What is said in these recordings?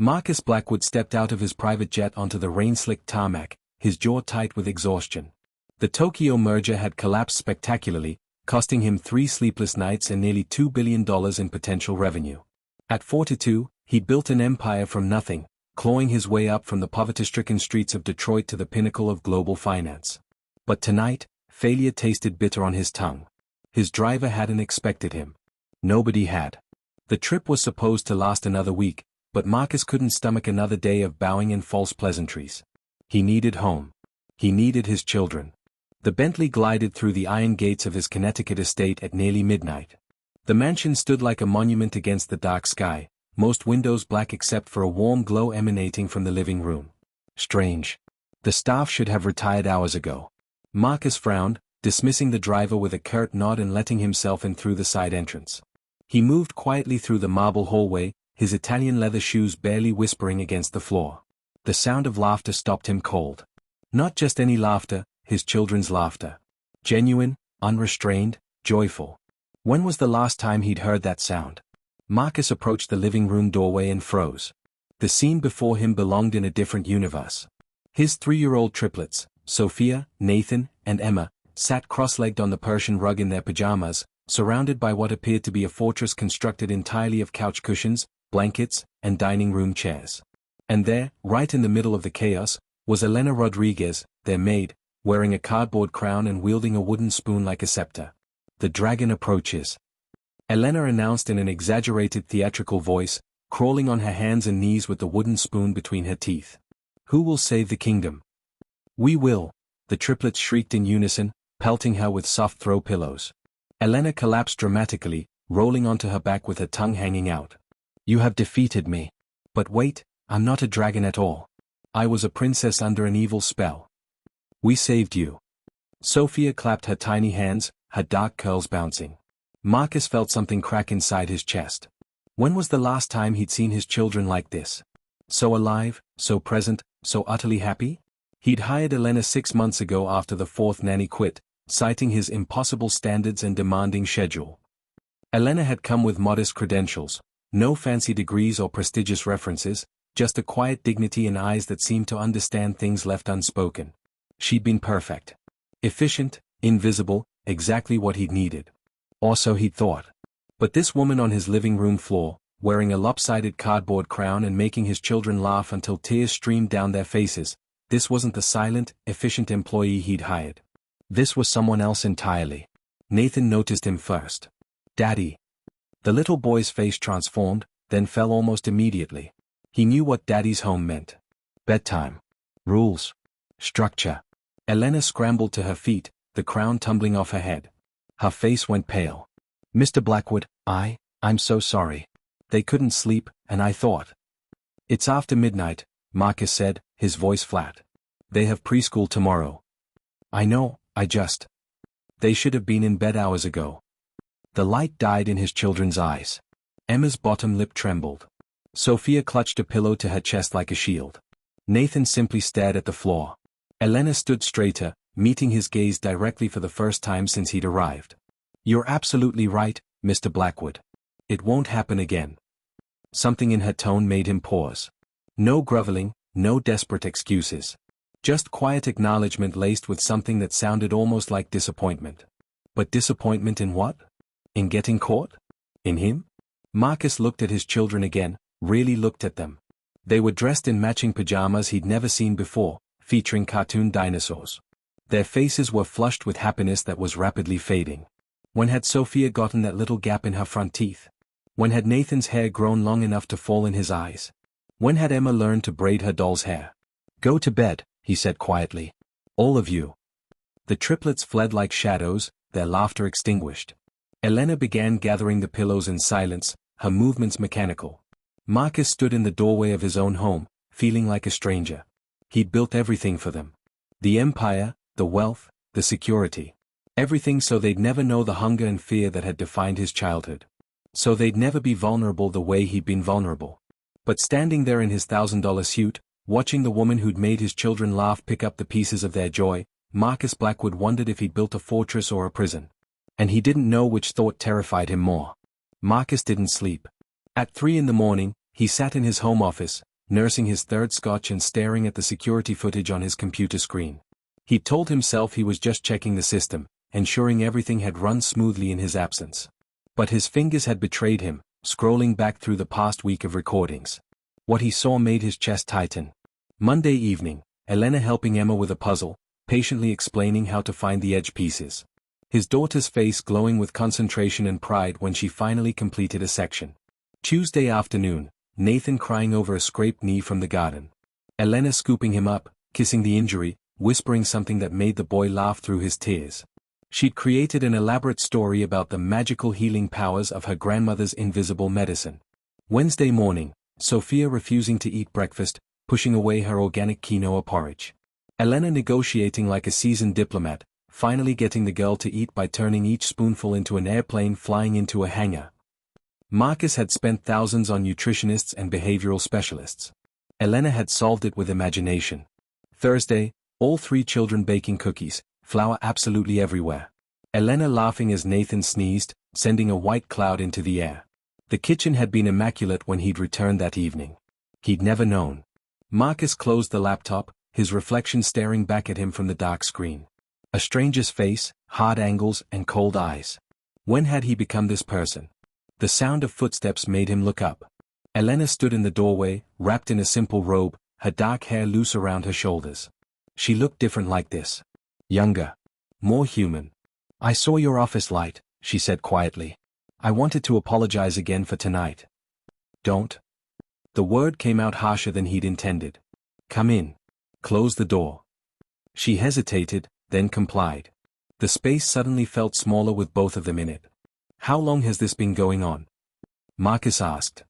Marcus Blackwood stepped out of his private jet onto the rain-slicked tarmac, his jaw tight with exhaustion. The Tokyo merger had collapsed spectacularly, costing him 3 sleepless nights and nearly $2 billion in potential revenue. At 42, he'd built an empire from nothing, clawing his way up from the poverty-stricken streets of Detroit to the pinnacle of global finance. But tonight, failure tasted bitter on his tongue. His driver hadn't expected him. Nobody had. The trip was supposed to last another week, but Marcus couldn't stomach another day of bowing and false pleasantries. He needed home. He needed his children. The Bentley glided through the iron gates of his Connecticut estate at nearly midnight. The mansion stood like a monument against the dark sky, most windows black except for a warm glow emanating from the living room. Strange. The staff should have retired hours ago. Marcus frowned, dismissing the driver with a curt nod and letting himself in through the side entrance. He moved quietly through the marble hallway, his Italian leather shoes barely whispering against the floor. The sound of laughter stopped him cold. Not just any laughter, his children's laughter. Genuine, unrestrained, joyful. When was the last time he'd heard that sound? Marcus approached the living room doorway and froze. The scene before him belonged in a different universe. His 3-year-old triplets, Sophia, Nathan, and Emma, sat cross-legged on the Persian rug in their pajamas, surrounded by what appeared to be a fortress constructed entirely of couch cushions, blankets, and dining room chairs. And there, right in the middle of the chaos, was Elena Rodriguez, their maid, wearing a cardboard crown and wielding a wooden spoon like a scepter. "The dragon approaches," Elena announced in an exaggerated theatrical voice, crawling on her hands and knees with the wooden spoon between her teeth. "Who will save the kingdom?" "We will," the triplets shrieked in unison, pelting her with soft throw pillows. Elena collapsed dramatically, rolling onto her back with her tongue hanging out. "You have defeated me. But wait, I'm not a dragon at all. I was a princess under an evil spell. We saved you." Sophia clapped her tiny hands, her dark curls bouncing. Marcus felt something crack inside his chest. When was the last time he'd seen his children like this? So alive, so present, so utterly happy? He'd hired Elena 6 months ago after the 4th nanny quit, citing his impossible standards and demanding schedule. Elena had come with modest credentials, no fancy degrees or prestigious references, just a quiet dignity and eyes that seemed to understand things left unspoken. She'd been perfect. Efficient, invisible, exactly what he'd needed. Or so he'd thought. But this woman on his living room floor, wearing a lopsided cardboard crown and making his children laugh until tears streamed down their faces, this wasn't the silent, efficient employee he'd hired. This was someone else entirely. Nathan noticed him first. "Daddy." The little boy's face transformed, then fell almost immediately. He knew what Daddy's home meant. Bedtime. Rules. Structure. Elena scrambled to her feet, the crown tumbling off her head. Her face went pale. "Mr. Blackwood, I'm so sorry. They couldn't sleep, and I thought." "It's after midnight," Marcus said, his voice flat. "They have preschool tomorrow." "I know, They should have been in bed hours ago." The light died in his children's eyes. Emma's bottom lip trembled. Sophia clutched a pillow to her chest like a shield. Nathan simply stared at the floor. Elena stood straighter, meeting his gaze directly for the first time since he'd arrived. "You're absolutely right, Mr. Blackwood. It won't happen again." Something in her tone made him pause. No groveling, no desperate excuses. Just quiet acknowledgement laced with something that sounded almost like disappointment. But disappointment in what? In getting caught? In him? Marcus looked at his children again, really looked at them. They were dressed in matching pajamas he'd never seen before, featuring cartoon dinosaurs. Their faces were flushed with happiness that was rapidly fading. When had Sophia gotten that little gap in her front teeth? When had Nathan's hair grown long enough to fall in his eyes? When had Emma learned to braid her doll's hair? "Go to bed," he said quietly. "All of you." The triplets fled like shadows, their laughter extinguished. Elena began gathering the pillows in silence, her movements mechanical. Marcus stood in the doorway of his own home, feeling like a stranger. He'd built everything for them. The empire, the wealth, the security. Everything so they'd never know the hunger and fear that had defined his childhood. So they'd never be vulnerable the way he'd been vulnerable. But standing there in his $1,000 suit, watching the woman who'd made his children laugh pick up the pieces of their joy, Marcus Blackwood wondered if he'd built a fortress or a prison. And he didn't know which thought terrified him more. Marcus didn't sleep. At 3 in the morning, he sat in his home office, nursing his third scotch and staring at the security footage on his computer screen. He told himself he was just checking the system, ensuring everything had run smoothly in his absence. But his fingers had betrayed him, scrolling back through the past week of recordings. What he saw made his chest tighten. Monday evening, Elena helping Emma with a puzzle, patiently explaining how to find the edge pieces. His daughter's face glowing with concentration and pride when she finally completed a section. Tuesday afternoon, Nathan crying over a scraped knee from the garden. Elena scooping him up, kissing the injury, whispering something that made the boy laugh through his tears. She'd created an elaborate story about the magical healing powers of her grandmother's invisible medicine. Wednesday morning, Sophia refusing to eat breakfast, pushing away her organic quinoa porridge. Elena negotiating like a seasoned diplomat, finally getting the girl to eat by turning each spoonful into an airplane flying into a hangar. Marcus had spent thousands on nutritionists and behavioral specialists. Elena had solved it with imagination. Thursday, all three children baking cookies, flour absolutely everywhere. Elena laughing as Nathan sneezed, sending a white cloud into the air. The kitchen had been immaculate when he'd returned that evening. He'd never known. Marcus closed the laptop, his reflection staring back at him from the dark screen. A stranger's face, hard angles and cold eyes. When had he become this person? The sound of footsteps made him look up. Elena stood in the doorway, wrapped in a simple robe, her dark hair loose around her shoulders. She looked different like this. Younger. More human. "I saw your office light," she said quietly. "I wanted to apologize again for tonight." "Don't." The word came out harsher than he'd intended. "Come in. Close the door." She hesitated, then complied. The space suddenly felt smaller with both of them in it. "How long has this been going on?" Marcus asked.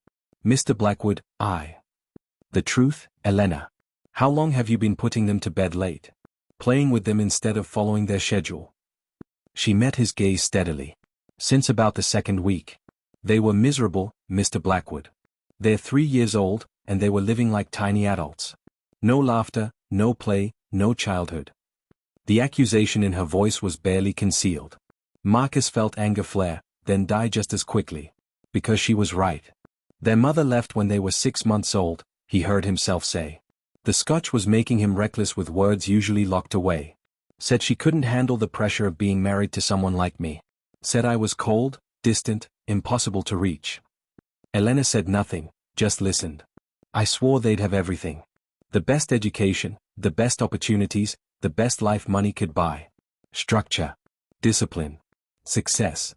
"Mr. Blackwood, I." "The truth, Elena. How long have you been putting them to bed late? Playing with them instead of following their schedule?" She met his gaze steadily. "Since about the second week. They were miserable, Mr. Blackwood. They're 3 years old, and they were living like tiny adults. No laughter, no play, no childhood." The accusation in her voice was barely concealed. Marcus felt anger flare, then die just as quickly. Because she was right. Their mother left when they were 6 months old, he heard himself say. The scotch was making him reckless with words usually locked away. Said she couldn't handle the pressure of being married to someone like me. Said I was cold, distant, impossible to reach. Elena said nothing, just listened. "I swore they'd have everything. The best education, the best opportunities, the best life money could buy. Structure. Discipline. Success."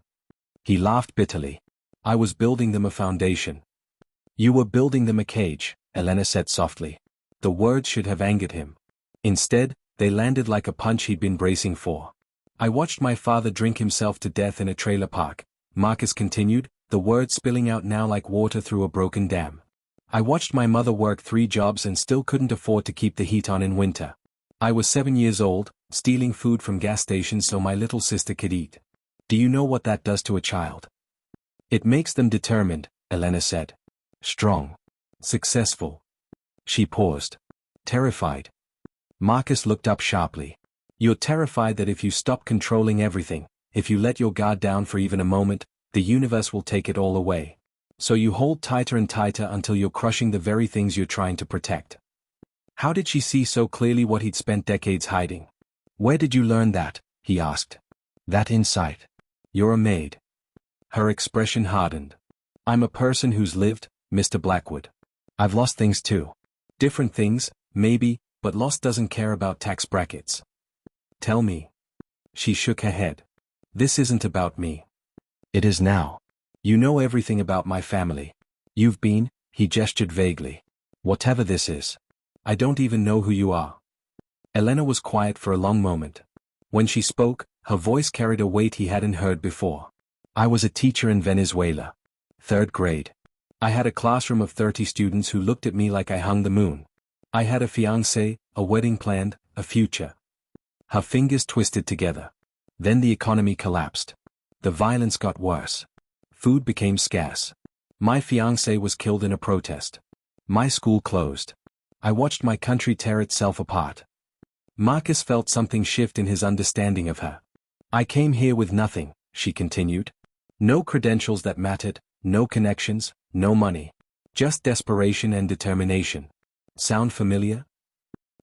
He laughed bitterly. "I was building them a foundation." "You were building them a cage," Elena said softly. The words should have angered him. Instead, they landed like a punch he'd been bracing for. "I watched my father drink himself to death in a trailer park," Marcus continued, the words spilling out now like water through a broken dam. "I watched my mother work 3 jobs and still couldn't afford to keep the heat on in winter. I was 7 years old, stealing food from gas stations so my little sister could eat. Do you know what that does to a child? It makes them determined," Elena said. "Strong. Successful." She paused. "Terrified." Marcus looked up sharply. "You're terrified that if you stop controlling everything, if you let your guard down for even a moment, the universe will take it all away. So you hold tighter and tighter until you're crushing the very things you're trying to protect." How did she see so clearly what he'd spent decades hiding? "Where did you learn that?" he asked. "That insight. You're a maid." Her expression hardened. "I'm a person who's lived, Mr. Blackwood. I've lost things too. Different things, maybe, but lost doesn't care about tax brackets." "Tell me." She shook her head. "This isn't about me." "It is now. You know everything about my family. You've been," he gestured vaguely. "Whatever this is. I don't even know who you are." Elena was quiet for a long moment. When she spoke, her voice carried a weight he hadn't heard before. "I was a teacher in Venezuela. 3rd grade. I had a classroom of 30 students who looked at me like I hung the moon. I had a fiancé, a wedding planned, a future." Her fingers twisted together. Then the economy collapsed. The violence got worse. Food became scarce. My fiancé was killed in a protest. My school closed. I watched my country tear itself apart. Marcus felt something shift in his understanding of her. "I came here with nothing," she continued. "No credentials that mattered, no connections, no money. Just desperation and determination. Sound familiar?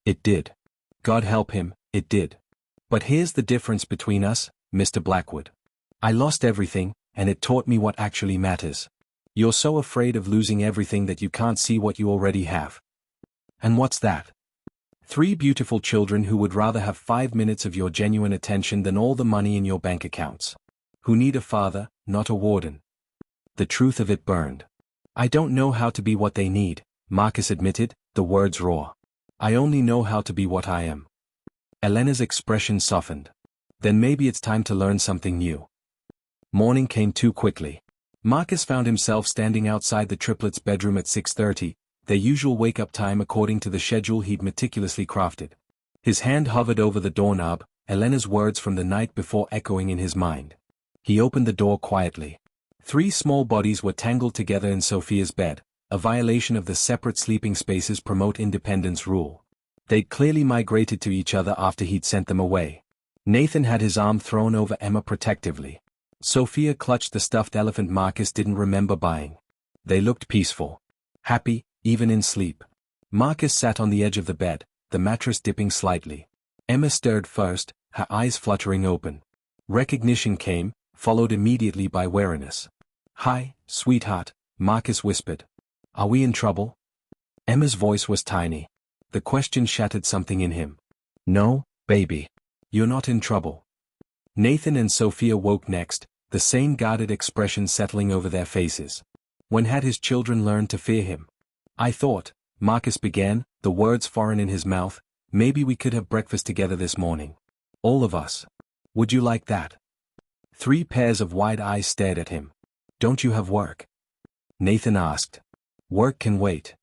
It did. God help him, it did. But here's the difference between us, Mr. Blackwood. I lost everything, and it taught me what actually matters. You're so afraid of losing everything that you can't see what you already have. And what's that? 3 beautiful children who would rather have 5 minutes of your genuine attention than all the money in your bank accounts. Who need a father, not a warden. The truth of it burned. I don't know how to be what they need, Marcus admitted, the words raw. I only know how to be what I am. Elena's expression softened. Then maybe it's time to learn something new. Morning came too quickly. Marcus found himself standing outside the triplets' bedroom at 6:30, their usual wake-up time according to the schedule he'd meticulously crafted. His hand hovered over the doorknob, Elena's words from the night before echoing in his mind. He opened the door quietly. 3 small bodies were tangled together in Sophia's bed, a violation of the separate sleeping spaces promote independence rule. They'd clearly migrated to each other after he'd sent them away. Nathan had his arm thrown over Emma protectively. Sophia clutched the stuffed elephant Marcus didn't remember buying. They looked peaceful. Happy, even in sleep. Marcus sat on the edge of the bed, the mattress dipping slightly. Emma stirred first, her eyes fluttering open. Recognition came, followed immediately by wariness. "Hi, sweetheart," Marcus whispered. "Are we in trouble?" Emma's voice was tiny. The question shattered something in him. "No, baby. You're not in trouble." Nathan and Sophia woke next, the same guarded expression settling over their faces. When had his children learned to fear him? "I thought," Marcus began, the words foreign in his mouth, "maybe we could have breakfast together this morning. All of us. Would you like that?" 3 pairs of wide eyes stared at him. "Don't you have work?" Nathan asked. "Work can wait."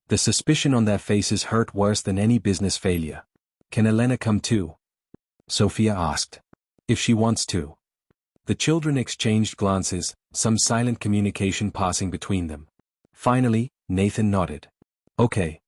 The suspicion on their faces hurt worse than any business failure. "Can Elena come too?" Sophia asked. "If she wants to." The children exchanged glances, some silent communication passing between them. Finally, Nathan nodded. "Okay."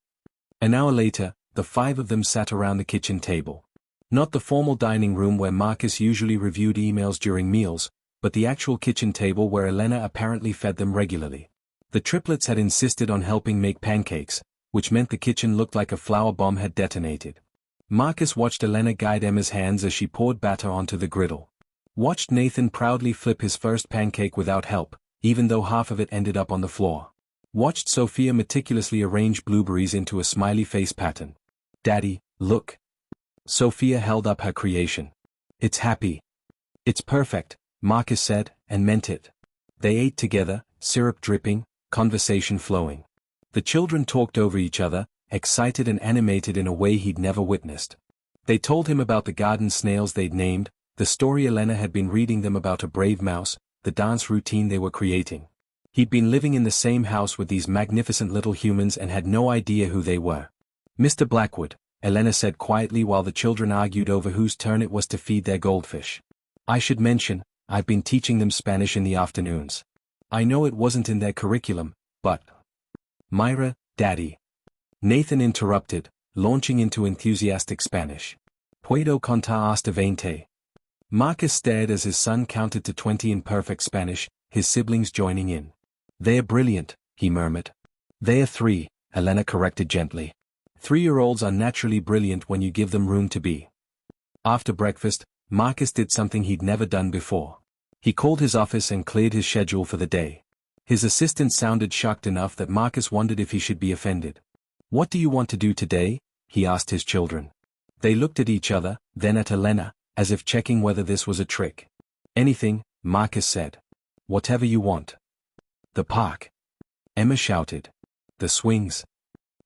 An hour later, the 5 of them sat around the kitchen table. Not the formal dining room where Marcus usually reviewed emails during meals, but the actual kitchen table where Elena apparently fed them regularly. The triplets had insisted on helping make pancakes, which meant the kitchen looked like a flour bomb had detonated. Marcus watched Elena guide Emma's hands as she poured batter onto the griddle. Watched Nathan proudly flip his first pancake without help, even though half of it ended up on the floor. Watched Sophia meticulously arrange blueberries into a smiley face pattern. "Daddy, look." Sophia held up her creation. "It's happy." "It's perfect," Marcus said, and meant it. They ate together, syrup dripping, conversation flowing. The children talked over each other, excited and animated in a way he'd never witnessed. They told him about the garden snails they'd named, the story Elena had been reading them about a brave mouse, the dance routine they were creating. He'd been living in the same house with these magnificent little humans and had no idea who they were. "Mr. Blackwood," Elena said quietly while the children argued over whose turn it was to feed their goldfish. "I should mention, I've been teaching them Spanish in the afternoons. I know it wasn't in their curriculum, but—" "Myra, Daddy." Nathan interrupted, launching into enthusiastic Spanish. "Puedo contar hasta 20. Marcus stared as his son counted to 20 in perfect Spanish, his siblings joining in. "They're brilliant," he murmured. "They're 3, Elena corrected gently. 3-year-olds are naturally brilliant when you give them room to be." After breakfast, Marcus did something he'd never done before. He called his office and cleared his schedule for the day. His assistant sounded shocked enough that Marcus wondered if he should be offended. "What do you want to do today?" he asked his children. They looked at each other, then at Elena, as if checking whether this was a trick. "Anything," Marcus said. "Whatever you want." "The park." Emma shouted. "The swings."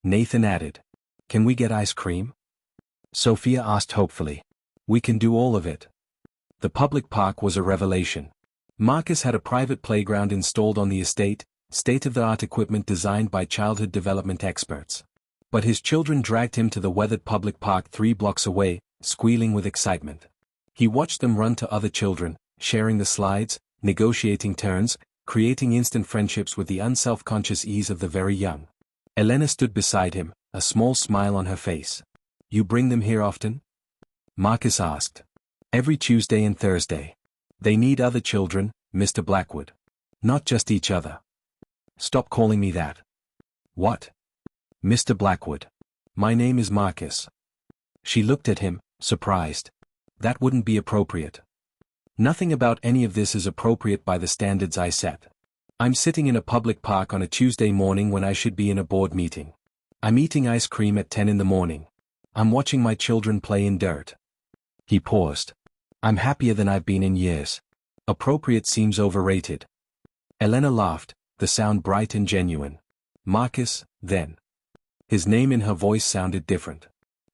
Nathan added. "Can we get ice cream?" Sophia asked hopefully. "We can do all of it." The public park was a revelation. Marcus had a private playground installed on the estate, state-of-the-art equipment designed by childhood development experts. But his children dragged him to the weathered public park 3 blocks away, squealing with excitement. He watched them run to other children, sharing the slides, negotiating turns, creating instant friendships with the unself-conscious ease of the very young. Elena stood beside him, a small smile on her face. "You bring them here often?" Marcus asked. "Every Tuesday and Thursday. They need other children, Mr. Blackwood. Not just each other." "Stop calling me that." "What?" Mr. Blackwood. My name is Marcus. She looked at him, surprised. That wouldn't be appropriate. Nothing about any of this is appropriate by the standards I set. I'm sitting in a public park on a Tuesday morning when I should be in a board meeting. I'm eating ice cream at 10 in the morning. I'm watching my children play in dirt. He paused. I'm happier than I've been in years. Appropriate seems overrated. Elena laughed, the sound bright and genuine. Marcus, then. His name in her voice sounded different.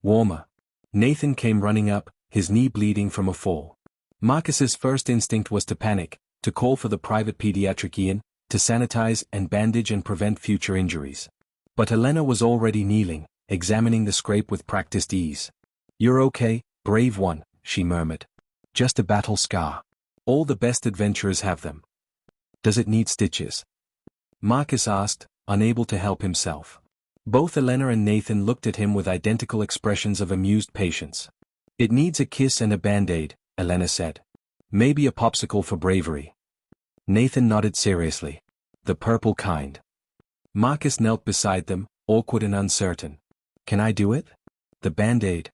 Warmer. Nathan came running up, his knee bleeding from a fall. Marcus's first instinct was to panic, to call for the private pediatrician, to sanitize and bandage and prevent future injuries. But Elena was already kneeling, examining the scrape with practiced ease. You're okay, brave one, she murmured. Just a battle scar. All the best adventurers have them. Does it need stitches? Marcus asked, unable to help himself. Both Elena and Nathan looked at him with identical expressions of amused patience. It needs a kiss and a band-aid, Elena said. Maybe a popsicle for bravery. Nathan nodded seriously. The purple kind. Marcus knelt beside them, awkward and uncertain. Can I do it? The band-aid.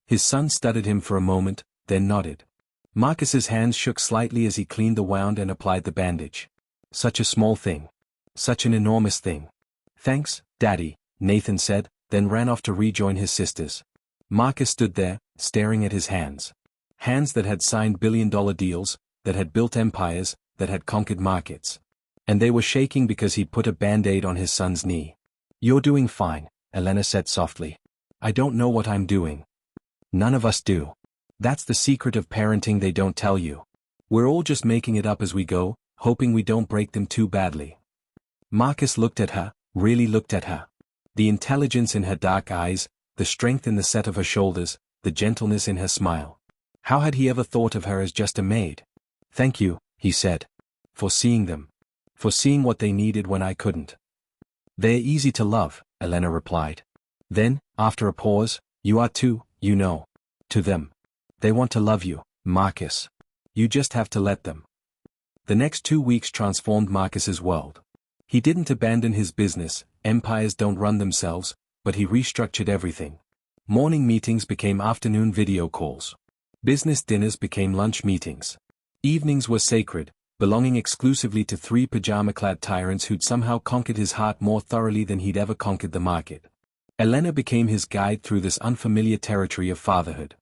His son studied him for a moment, then nodded. Marcus's hands shook slightly as he cleaned the wound and applied the bandage. Such a small thing. Such an enormous thing. Thanks, Daddy, Nathan said, then ran off to rejoin his sisters. Marcus stood there, staring at his hands. Hands that had signed billion-dollar deals, that had built empires, that had conquered markets. And they were shaking because he'd put a band-aid on his son's knee. You're doing fine, Elena said softly. I don't know what I'm doing. None of us do. That's the secret of parenting they don't tell you. We're all just making it up as we go, hoping we don't break them too badly. Marcus looked at her, really looked at her. The intelligence in her dark eyes, the strength in the set of her shoulders, the gentleness in her smile. How had he ever thought of her as just a maid? Thank you, he said. For seeing them. For seeing what they needed when I couldn't. They're easy to love, Elena replied. Then, after a pause, you are too, you know. To them. They want to love you, Marcus. You just have to let them. The next 2 weeks transformed Marcus's world. He didn't abandon his business, empires don't run themselves, but he restructured everything. Morning meetings became afternoon video calls. Business dinners became lunch meetings. Evenings were sacred, belonging exclusively to 3 pajama-clad tyrants who'd somehow conquered his heart more thoroughly than he'd ever conquered the market. Elena became his guide through this unfamiliar territory of fatherhood.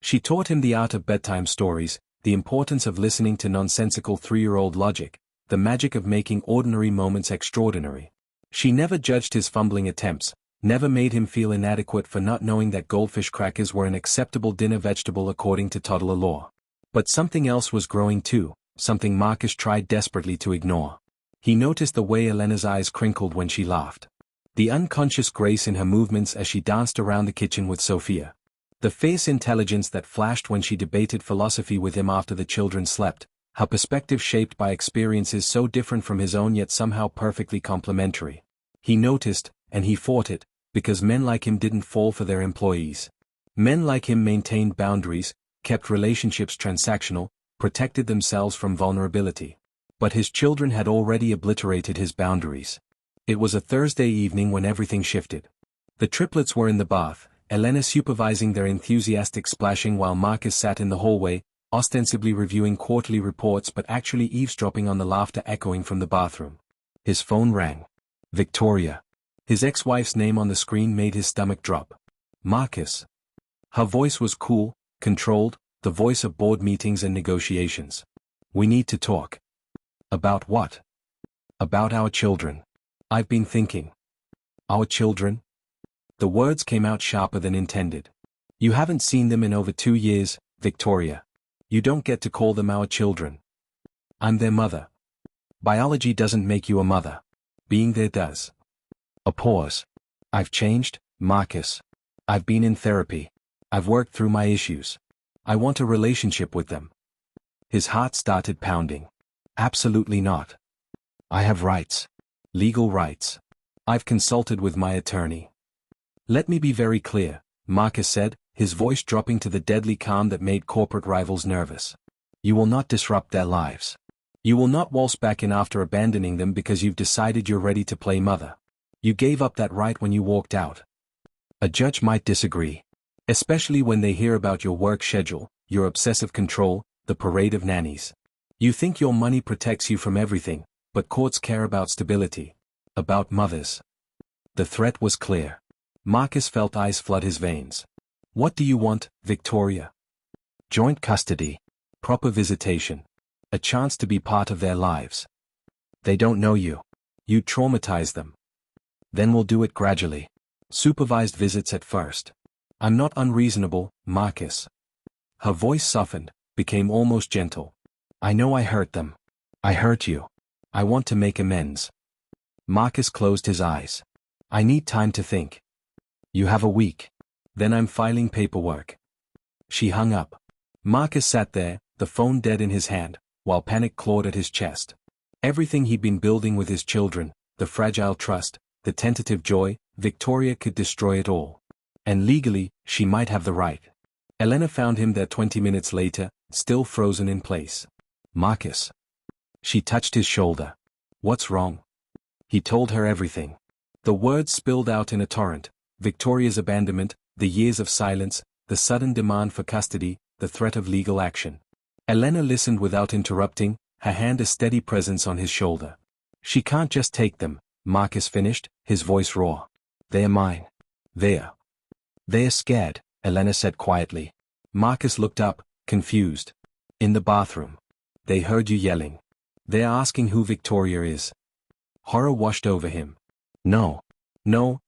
She taught him the art of bedtime stories, the importance of listening to nonsensical 3-year-old logic, the magic of making ordinary moments extraordinary. She never judged his fumbling attempts, never made him feel inadequate for not knowing that goldfish crackers were an acceptable dinner vegetable according to toddler law. But something else was growing too, something Marcus tried desperately to ignore. He noticed the way Elena's eyes crinkled when she laughed. The unconscious grace in her movements as she danced around the kitchen with Sophia. The fierce intelligence that flashed when she debated philosophy with him after the children slept, her perspective shaped by experiences so different from his own yet somehow perfectly complementary. He noticed, and he fought it, because men like him didn't fall for their employees. Men like him maintained boundaries, kept relationships transactional, protected themselves from vulnerability. But his children had already obliterated his boundaries. It was a Thursday evening when everything shifted. The triplets were in the bath, Elena supervising their enthusiastic splashing while Marcus sat in the hallway, ostensibly reviewing quarterly reports but actually eavesdropping on the laughter echoing from the bathroom. His phone rang. Victoria. His ex-wife's name on the screen made his stomach drop. Marcus. Her voice was cool, controlled, the voice of board meetings and negotiations. We need to talk. About what? About our children. I've been thinking. Our children? The words came out sharper than intended. You haven't seen them in over 2 years, Victoria. You don't get to call them our children. I'm their mother. Biology doesn't make you a mother. Being there does. A pause. I've changed, Marcus. I've been in therapy. I've worked through my issues. I want a relationship with them. His heart started pounding. Absolutely not. I have rights. Legal rights. I've consulted with my attorney. Let me be very clear, Marcus said, his voice dropping to the deadly calm that made corporate rivals nervous. You will not disrupt their lives. You will not waltz back in after abandoning them because you've decided you're ready to play mother. You gave up that right when you walked out. A judge might disagree. Especially when they hear about your work schedule, your obsessive control, the parade of nannies. You think your money protects you from everything, but courts care about stability. About mothers. The threat was clear. Marcus felt ice flood his veins. What do you want, Victoria? Joint custody. Proper visitation. A chance to be part of their lives. They don't know you. You traumatize them. Then we'll do it gradually. Supervised visits at first. I'm not unreasonable, Marcus. Her voice softened, became almost gentle. I know I hurt them. I hurt you. I want to make amends. Marcus closed his eyes. I need time to think. You have a week. Then I'm filing paperwork. She hung up. Marcus sat there, the phone dead in his hand, while panic clawed at his chest. Everything he'd been building with his children, the fragile trust, the tentative joy, Victoria could destroy it all. And legally, she might have the right. Elena found him there 20 minutes later, still frozen in place. Marcus. She touched his shoulder. What's wrong? He told her everything. The words spilled out in a torrent. Victoria's abandonment, the years of silence, the sudden demand for custody, the threat of legal action. Elena listened without interrupting, her hand a steady presence on his shoulder. She can't just take them, Marcus finished, his voice raw. They're mine. They're scared, Elena said quietly. Marcus looked up, confused. In the bathroom. They heard you yelling. They're asking who Victoria is. Horror washed over him. No,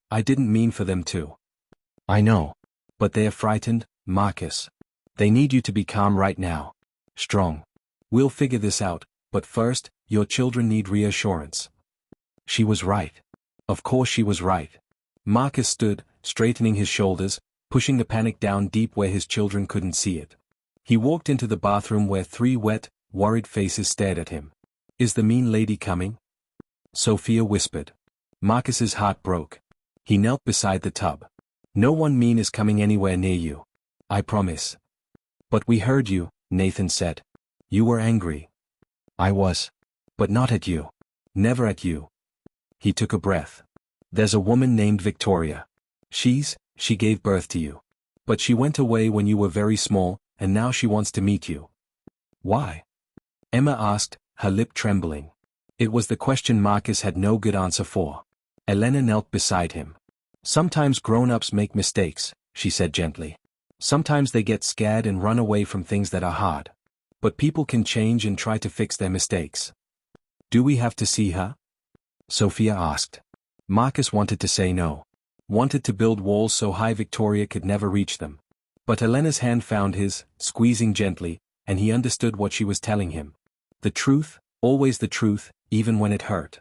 I didn't mean for them to. I know. But they're frightened, Marcus. They need you to be calm right now. Strong. We'll figure this out, but first, your children need reassurance. She was right. Of course she was right. Marcus stood, straightening his shoulders, pushing the panic down deep where his children couldn't see it. He walked into the bathroom where 3 wet, worried faces stared at him. Is the mean lady coming? Sophia whispered. Marcus's heart broke. He knelt beside the tub. No one mean is coming anywhere near you. I promise. But we heard you, Nathan said. You were angry. I was. But not at you. Never at you. He took a breath. There's a woman named Victoria. She gave birth to you. But she went away when you were very small, and now she wants to meet you. Why? Emma asked, her lip trembling. It was the question Marcus had no good answer for. Elena knelt beside him. Sometimes grown-ups make mistakes, she said gently. Sometimes they get scared and run away from things that are hard. But people can change and try to fix their mistakes. Do we have to see her? Sophia asked. Marcus wanted to say no. Wanted to build walls so high Victoria could never reach them. But Elena's hand found his, squeezing gently, and he understood what she was telling him. The truth, always the truth, even when it hurt.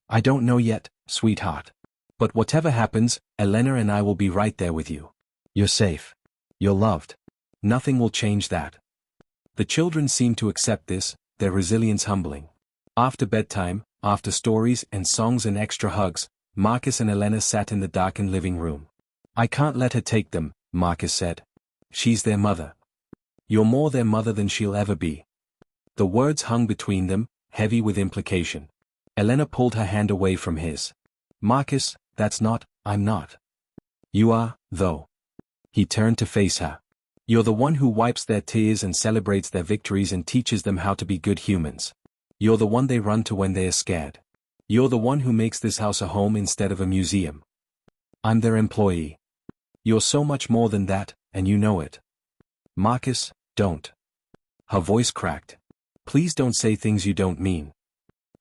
I don't know yet, sweetheart. But whatever happens, Elena and I will be right there with you. You're safe. You're loved. Nothing will change that. The children seemed to accept this, their resilience humbling. After bedtime, after stories and songs and extra hugs, Marcus and Elena sat in the darkened living room. I can't let her take them, Marcus said. She's their mother. You're more their mother than she'll ever be. The words hung between them, heavy with implication. Elena pulled her hand away from his. Marcus, I'm not. You are, though. He turned to face her. You're the one who wipes their tears and celebrates their victories and teaches them how to be good humans. You're the one they run to when they are scared. You're the one who makes this house a home instead of a museum. I'm their employee. You're so much more than that, and you know it. Marcus, don't. Her voice cracked. Please don't say things you don't mean.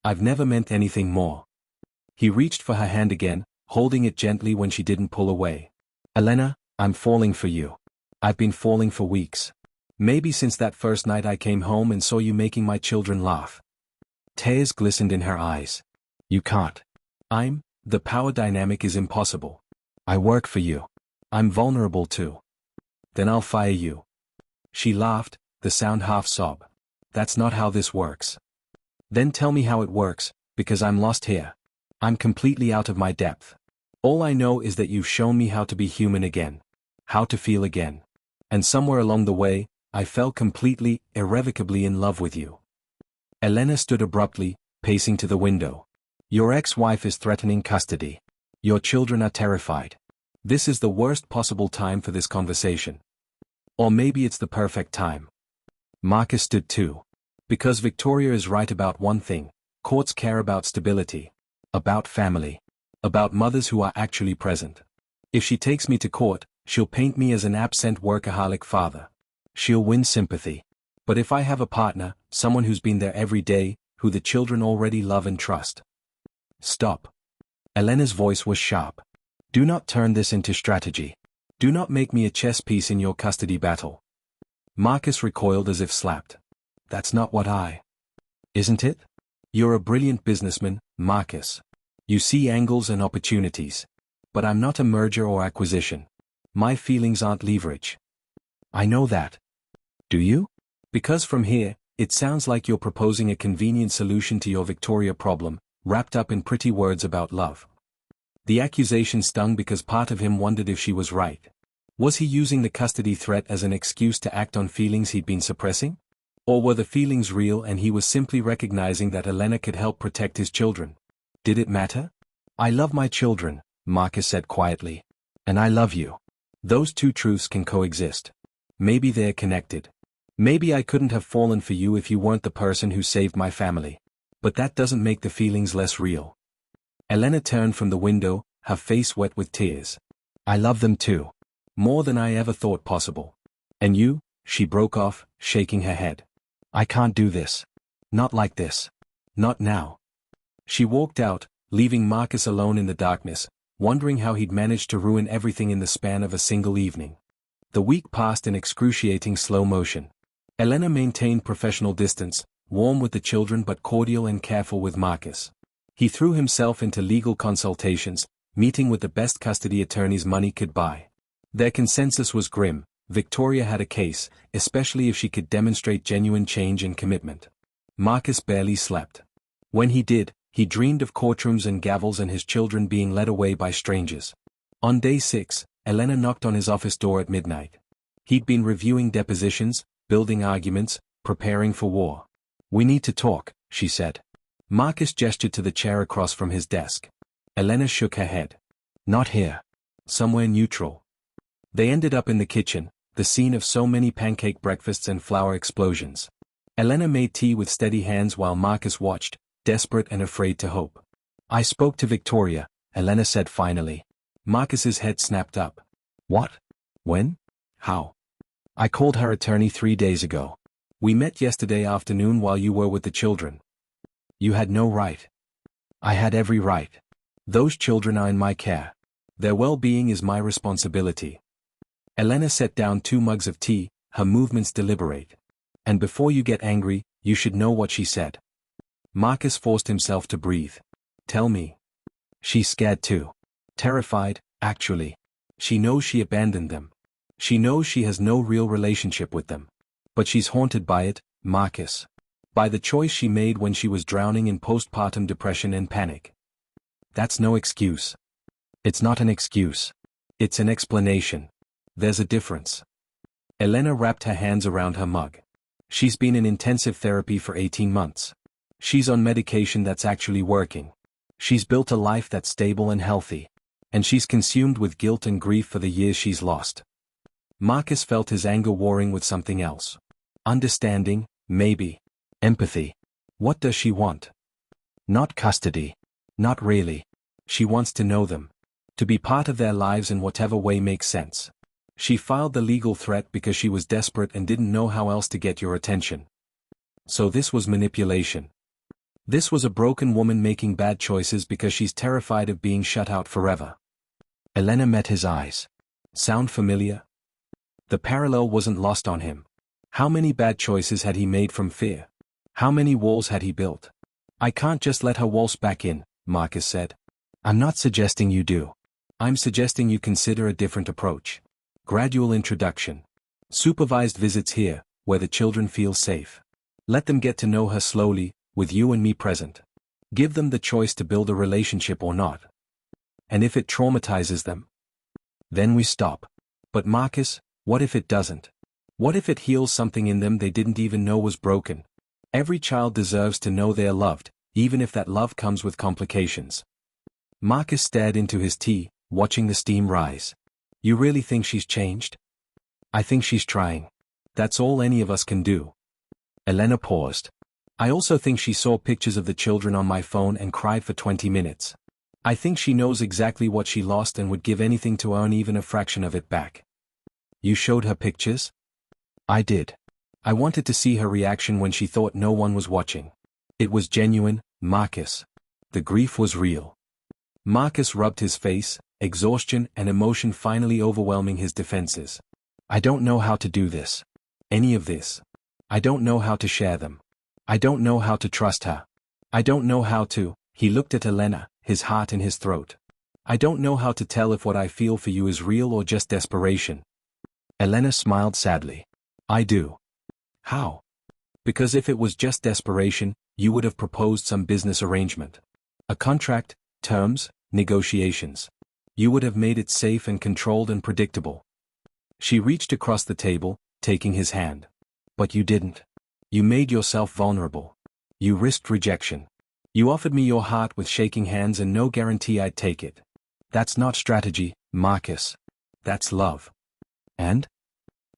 I've never meant anything more. He reached for her hand again, holding it gently when she didn't pull away. Elena, I'm falling for you. I've been falling for weeks. Maybe since that first night I came home and saw you making my children laugh. Tears glistened in her eyes. You can't. The power dynamic is impossible. I work for you. I'm vulnerable too. Then I'll fire you. She laughed, the sound half sob. That's not how this works. Then tell me how it works, because I'm lost here. I'm completely out of my depth. All I know is that you've shown me how to be human again. How to feel again. And somewhere along the way, I fell completely, irrevocably in love with you. Elena stood abruptly, pacing to the window. Your ex-wife is threatening custody. Your children are terrified. This is the worst possible time for this conversation. Or maybe it's the perfect time. Marcus stood too. Because Victoria is right about one thing, courts care about stability. About family. About mothers who are actually present. If she takes me to court, she'll paint me as an absent workaholic father. She'll win sympathy. But if I have a partner, someone who's been there every day, who the children already love and trust. Stop. Elena's voice was sharp. Do not turn this into strategy. Do not make me a chess piece in your custody battle. Marcus recoiled as if slapped. That's not what I... Isn't it? You're a brilliant businessman, Marcus. You see angles and opportunities. But I'm not a merger or acquisition. My feelings aren't leverage. I know that. Do you? Because from here, it sounds like you're proposing a convenient solution to your Victoria problem, wrapped up in pretty words about love. The accusation stung because part of him wondered if she was right. Was he using the custody threat as an excuse to act on feelings he'd been suppressing? Or were the feelings real and he was simply recognizing that Elena could help protect his children? Did it matter? I love my children, Marcus said quietly. And I love you. Those two truths can coexist. Maybe they're connected. Maybe I couldn't have fallen for you if you weren't the person who saved my family. But that doesn't make the feelings less real. Elena turned from the window, her face wet with tears. I love them too. More than I ever thought possible. And you? She broke off, shaking her head. I can't do this. Not like this. Not now. She walked out, leaving Marcus alone in the darkness, wondering how he'd managed to ruin everything in the span of a single evening. The week passed in excruciating slow motion. Elena maintained professional distance, warm with the children but cordial and careful with Marcus. He threw himself into legal consultations, meeting with the best custody attorneys money could buy. Their consensus was grim. Victoria had a case, especially if she could demonstrate genuine change and commitment. Marcus barely slept. When he did, he dreamed of courtrooms and gavels and his children being led away by strangers. On day 6, Elena knocked on his office door at midnight. He'd been reviewing depositions, building arguments, preparing for war. We need to talk, she said. Marcus gestured to the chair across from his desk. Elena shook her head. Not here. Somewhere neutral. They ended up in the kitchen, the scene of so many pancake breakfasts and flour explosions. Elena made tea with steady hands while Marcus watched, desperate and afraid to hope. I spoke to Victoria, Elena said finally. Marcus's head snapped up. What? When? How? I called her attorney 3 days ago. We met yesterday afternoon while you were with the children. You had no right. I had every right. Those children are in my care. Their well-being is my responsibility. Elena set down 2 mugs of tea, her movements deliberate. And before you get angry, you should know what she said. Marcus forced himself to breathe. Tell me. She's scared too. Terrified, actually. She knows she abandoned them. She knows she has no real relationship with them. But she's haunted by it, Marcus. By the choice she made when she was drowning in postpartum depression and panic. That's no excuse. It's not an excuse. It's an explanation. There's a difference. Elena wrapped her hands around her mug. She's been in intensive therapy for 18 months. She's on medication that's actually working. She's built a life that's stable and healthy. And she's consumed with guilt and grief for the years she's lost. Marcus felt his anger warring with something else. Understanding, maybe. Empathy. What does she want? Not custody. Not really. She wants to know them. To be part of their lives in whatever way makes sense. She filed the legal threat because she was desperate and didn't know how else to get your attention. So this was manipulation. This was a broken woman making bad choices because she's terrified of being shut out forever. Elena met his eyes. Sound familiar? The parallel wasn't lost on him. How many bad choices had he made from fear? How many walls had he built? I can't just let her waltz back in, Marcus said. I'm not suggesting you do. I'm suggesting you consider a different approach. Gradual introduction. Supervised visits here, where the children feel safe. Let them get to know her slowly, with you and me present. Give them the choice to build a relationship or not. And if it traumatizes them, then we stop. But Marcus, what if it doesn't? What if it heals something in them they didn't even know was broken? Every child deserves to know they are loved, even if that love comes with complications. Marcus stared into his tea, watching the steam rise. You really think she's changed? I think she's trying. That's all any of us can do. Elena paused. I also think she saw pictures of the children on my phone and cried for 20 minutes. I think she knows exactly what she lost and would give anything to earn even a fraction of it back. You showed her pictures? I did. I wanted to see her reaction when she thought no one was watching. It was genuine, Marcus. The grief was real. Marcus rubbed his face, exhaustion and emotion finally overwhelming his defenses. I don't know how to do this. Any of this. I don't know how to share them. I don't know how to trust her. I don't know how to. He looked at Elena, his heart in his throat. I don't know how to tell if what I feel for you is real or just desperation. Elena smiled sadly. I do. How? Because if it was just desperation, you would have proposed some business arrangement. A contract, terms, negotiations. You would have made it safe and controlled and predictable. She reached across the table, taking his hand. But you didn't. You made yourself vulnerable. You risked rejection. You offered me your heart with shaking hands and no guarantee I'd take it. That's not strategy, Marcus. That's love. And?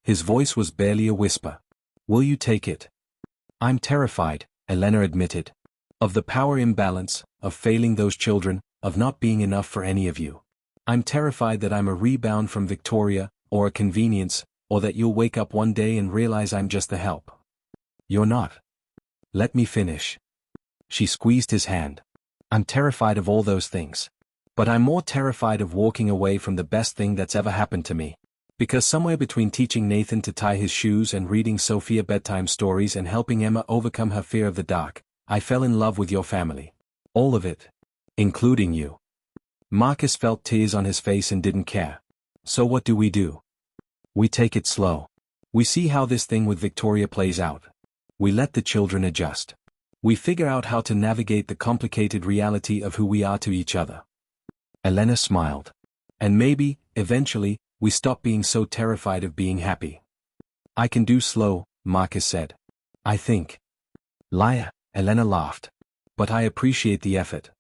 His voice was barely a whisper. Will you take it? I'm terrified, Elena admitted. Of the power imbalance, of failing those children, of not being enough for any of you. I'm terrified that I'm a rebound from Victoria, or a convenience, or that you'll wake up one day and realize I'm just the help. You're not. Let me finish. She squeezed his hand. I'm terrified of all those things. But I'm more terrified of walking away from the best thing that's ever happened to me. Because somewhere between teaching Nathan to tie his shoes and reading Sophia bedtime stories and helping Emma overcome her fear of the dark, I fell in love with your family. All of it. Including you. Marcus felt tears on his face and didn't care. So what do? We take it slow. We see how this thing with Victoria plays out. We let the children adjust. We figure out how to navigate the complicated reality of who we are to each other. Elena smiled. And maybe, eventually, we stop being so terrified of being happy. I can do slow, Marcus said. I think. Liar, Elena laughed. But I appreciate the effort.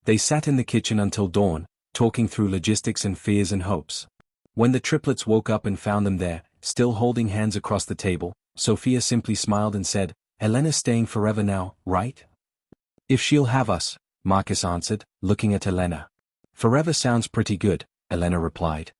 They sat in the kitchen until dawn, talking through logistics and fears and hopes. When the triplets woke up and found them there, still holding hands across the table, Sophia simply smiled and said, Elena's staying forever now, right? If she'll have us, Marcus answered, looking at Elena. Forever sounds pretty good, Elena replied.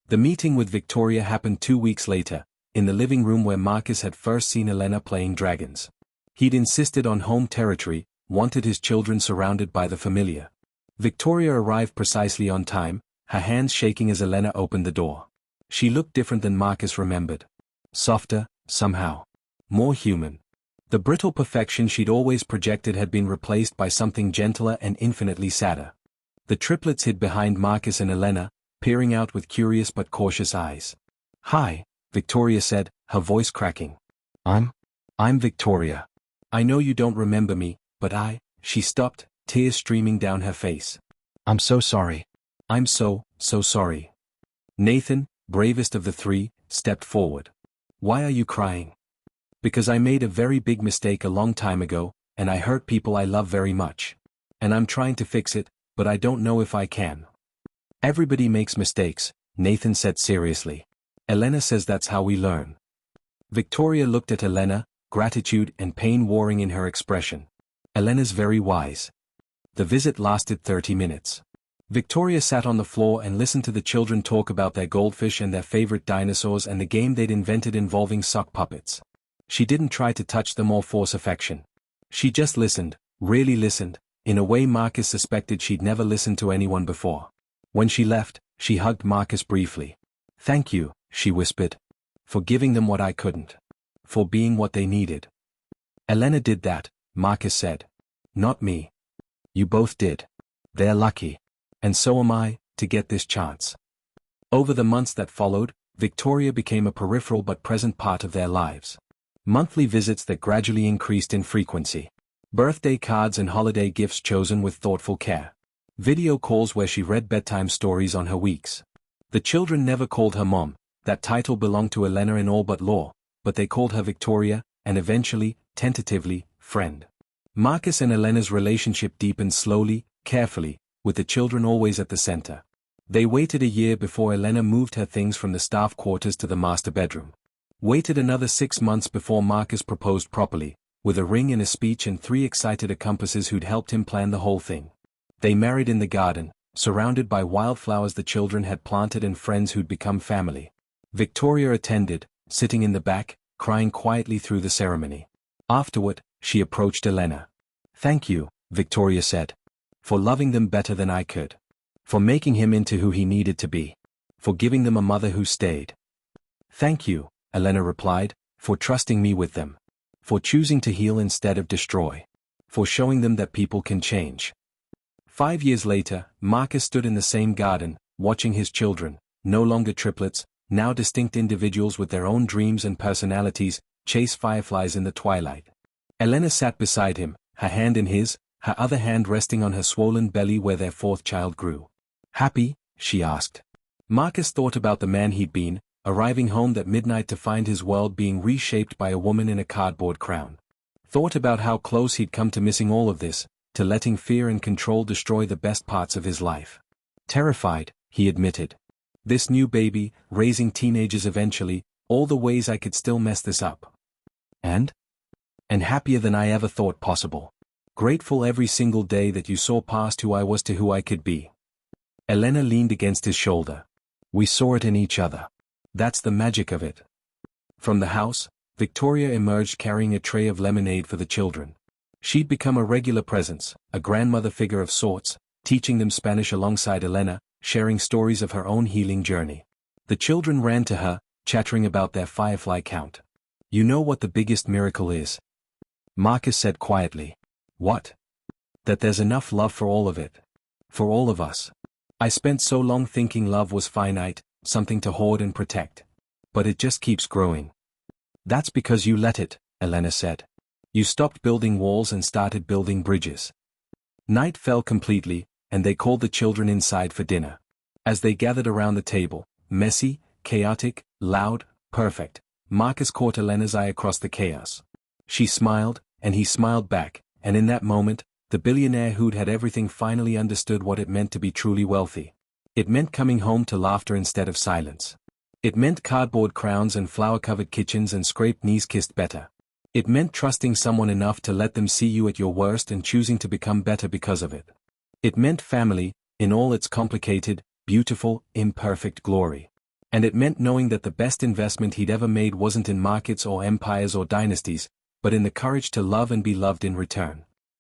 The meeting with Victoria happened 2 weeks later, in the living room where Marcus had first seen Elena playing dragons. He'd insisted on home territory, wanted his children surrounded by the familiar. Victoria arrived precisely on time, her hands shaking as Elena opened the door. She looked different than Marcus remembered. Softer, somehow. More human. The brittle perfection she'd always projected had been replaced by something gentler and infinitely sadder. The triplets hid behind Marcus and Elena, peering out with curious but cautious eyes. Hi, Victoria said, her voice cracking. I'm Victoria. I know you don't remember me, but she stopped, tears streaming down her face. I'm so sorry. I'm so sorry. Nathan, bravest of the three, stepped forward. Why are you crying? Because I made a very big mistake a long time ago, and I hurt people I love very much. And I'm trying to fix it, but I don't know if I can. Everybody makes mistakes, Nathan said seriously. Elena says that's how we learn. Victoria looked at Elena, gratitude and pain warring in her expression. Elena's very wise. The visit lasted 30 minutes. Victoria sat on the floor and listened to the children talk about their goldfish and their favorite dinosaurs and the game they'd invented involving sock puppets. She didn't try to touch them or force affection. She just listened, really listened, in a way Marcus suspected she'd never listened to anyone before. When she left, she hugged Marcus briefly. Thank you, she whispered. For giving them what I couldn't. For being what they needed. Elena did that, Marcus said. Not me. You both did. They're lucky. And so am I, to get this chance. Over the months that followed, Victoria became a peripheral but present part of their lives. Monthly visits that gradually increased in frequency. Birthday cards and holiday gifts chosen with thoughtful care. Video calls where she read bedtime stories on her weeks. The children never called her mom, that title belonged to Elena in all but law, but they called her Victoria, and eventually, tentatively, friend. Marcus and Elena's relationship deepened slowly, carefully, with the children always at the center. They waited a year before Elena moved her things from the staff quarters to the master bedroom. Waited another 6 months before Marcus proposed properly, with a ring and a speech and 3 excited accomplices who'd helped him plan the whole thing. They married in the garden, surrounded by wildflowers the children had planted and friends who'd become family. Victoria attended, sitting in the back, crying quietly through the ceremony. Afterward, she approached Elena. "Thank you," Victoria said. "For loving them better than I could. For making him into who he needed to be. For giving them a mother who stayed." "Thank you," Elena replied, "for trusting me with them. For choosing to heal instead of destroy. For showing them that people can change." 5 years later, Marcus stood in the same garden, watching his children, no longer triplets, now distinct individuals with their own dreams and personalities, chase fireflies in the twilight. Elena sat beside him, her hand in his, her other hand resting on her swollen belly where their 4th child grew. "Happy?" she asked. Marcus thought about the man he'd been, arriving home that midnight to find his world being reshaped by a woman in a cardboard crown. Thought about how close he'd come to missing all of this, to letting fear and control destroy the best parts of his life. "Terrified," he admitted. "This new baby, raising teenagers eventually, all the ways I could still mess this up. And happier than I ever thought possible. Grateful every single day that you saw past who I was to who I could be." Elena leaned against his shoulder. "We saw it in each other. That's the magic of it." From the house, Victoria emerged carrying a tray of lemonade for the children. She'd become a regular presence, a grandmother figure of sorts, teaching them Spanish alongside Elena, sharing stories of her own healing journey. The children ran to her, chattering about their firefly count. "You know what the biggest miracle is?" Marcus said quietly. "What?" "That there's enough love for all of it. For all of us. I spent so long thinking love was finite, something to hoard and protect. But it just keeps growing." "That's because you let it," Elena said. "You stopped building walls and started building bridges." Night fell completely, and they called the children inside for dinner. As they gathered around the table, messy, chaotic, loud, perfect, Marcus caught Elena's eye across the chaos. She smiled, and he smiled back, and in that moment, the billionaire who'd had everything finally understood what it meant to be truly wealthy. It meant coming home to laughter instead of silence. It meant cardboard crowns and flower-covered kitchens and scraped knees kissed better. It meant trusting someone enough to let them see you at your worst and choosing to become better because of it. It meant family, in all its complicated, beautiful, imperfect glory. And it meant knowing that the best investment he'd ever made wasn't in markets or empires or dynasties, but in the courage to love and be loved in return.